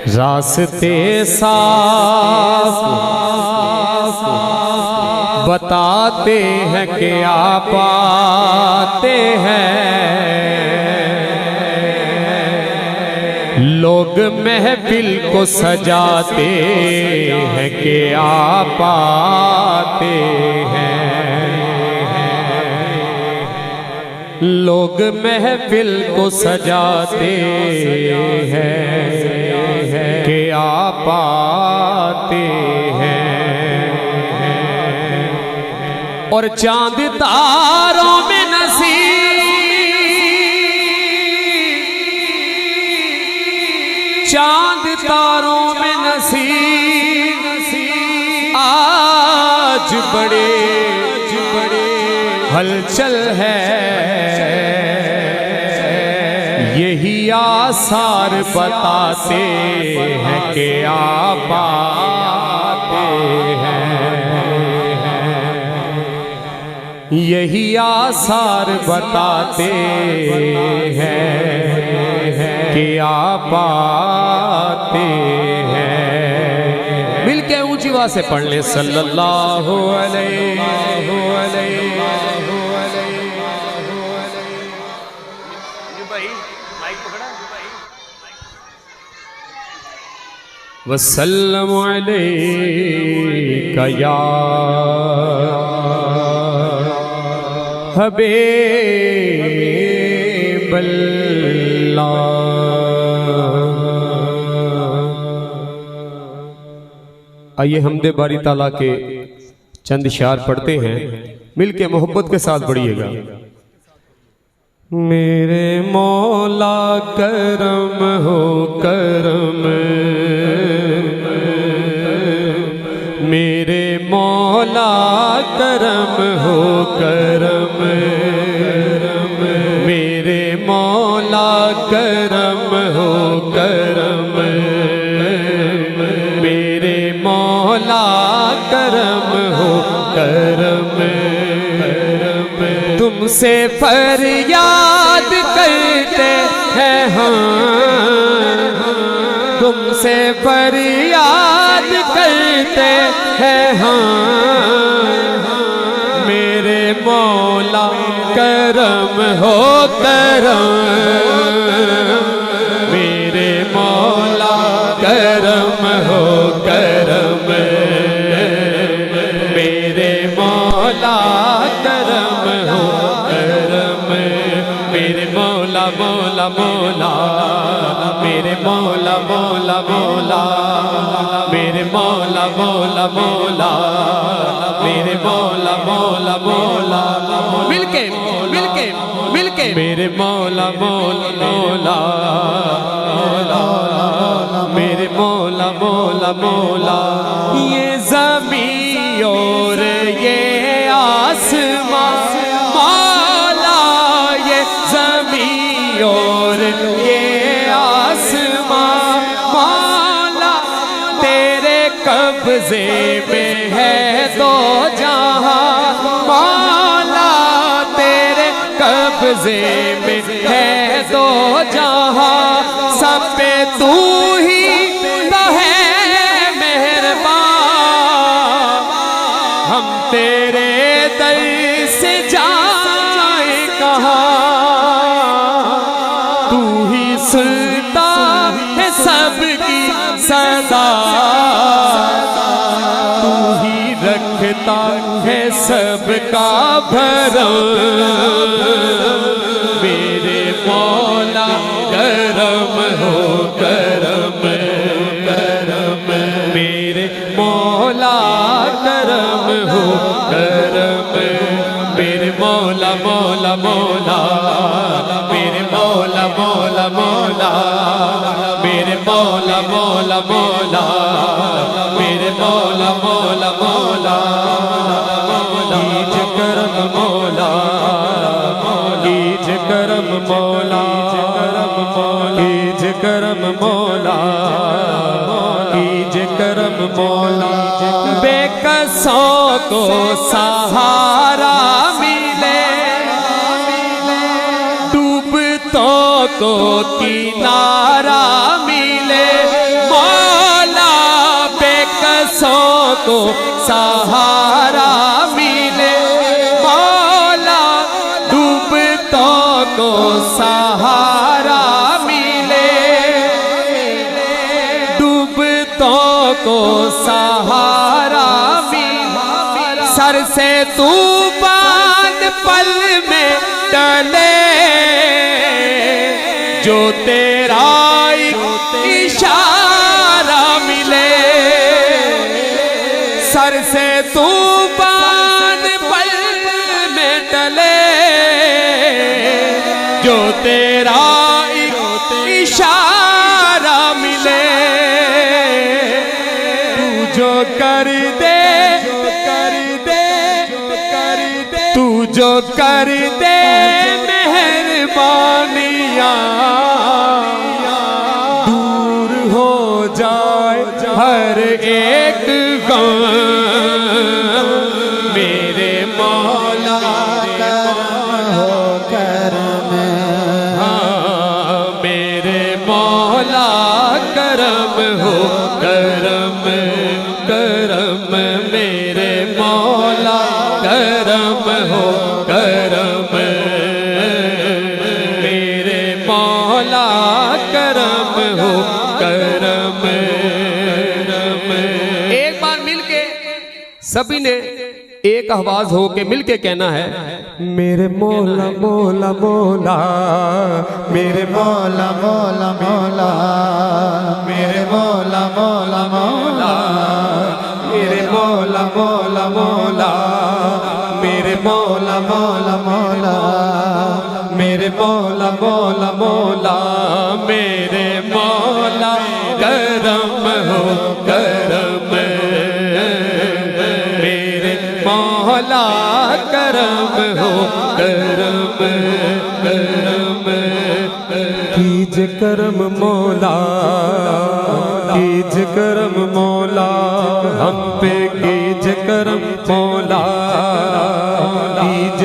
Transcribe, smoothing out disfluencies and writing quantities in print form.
रास्ते साफ बताते हैं कि आप आते हैं, लोग महफिल को सजाते हैं कि आप आते हैं, लोग महफिल को सजाते हैं कि आप आते हैं। और चांद तारों में नसीब, चांद तारों में नसीब आज बड़े हलचल है, यही आसार बताते हैं कि आप आते हैं, यही आसार बताते हैं कि आप आते हैं। मिलके ऊंची आवाज से पढ़ ले सल्लल्लाहु अलैहि वसल्लम अलैका या हबीबल्लाह। आइए हमदे बारी ताला के चंद इशार पढ़ते हैं, मिलके मोहब्बत के साथ पढ़िएगा। मेरे मौला करम हो करम, मेरे मौला करम हो करम, मेरे मौला करम हो करम, मेरे मौला करम हो करम, तुमसे फरियाद करते हैं हम, तुमसे फरियाद करते हैं हम, मेरे मौला करम हो करम, मेरे मौला करम हो करम, मेरे मौला करम हो करम, मेरे मौला मौला मौला, मेरे मौला मौला मौला, मेरे मौला मौला मौला, मेरे मौला मौला मौला, मिलके मिलके मिलके मेरे मौला मौला मौला, मेरे मौला मौला मौला। ये ज़मीं और ये आसमां मौला, ये ज़मीं और ये आसमां मौला, तेरे कब्ज़े में है दो जहां मौला, तेरे कब्ज़े में है दो जहां, सब पे तू ही तो है मेहरबान, हम तेरे दर से जाए कहाँ, तू ही सुनता है सबकी सदा, तू ही रखता है सबका भरम, मेरे मौला करम हो करम, करम, मेरे मौला करम हो करम, मेरे मौला मौला मौला, मेरे मौला मौला मौला, मेरे मौला मौला मौला, मेरे मौला मौला मौला, कीज करम मौला, कीज करम मौला, कीज करम मौला, कीज करम मौला। बेकसों को सहारा मिले, डूबतों को किनारा मिले, को सहारा मिले, मौला डूबतों को सहारा मिले, डूबतों को सहारा मिले। सर से तूफान पल में टले, जो तेरा इशारा मिले। सर से तूफान पल में टले, जो तेरा इशारा मिले। तू जो कर दे, तू जो कर दे मेहरबानियाँ, दूर हो जाए हर एक गम। मेरे मौला करम हो करम, हाँ मेरे मौला करम हो करम, करम मेरे मौला करम हो करम, मेरे मौला करम हो करम। एक बार मिलके सभी ने एक आवाज हो के मिलके कहना है, मेरे मौला मौला मौला, मेरे मौला मौला मौला, मेरे मौला मौला मौला, मेरे मौला मौला मौला, मेरे मौला मौला मौला, मेरे मौला मौला मौला, मेरे मौला करम हो करम, मेरे मौला करम हो करम, करम कीज करम मौला, कीज करम मौला, हम पे कीज करम मौला, कीज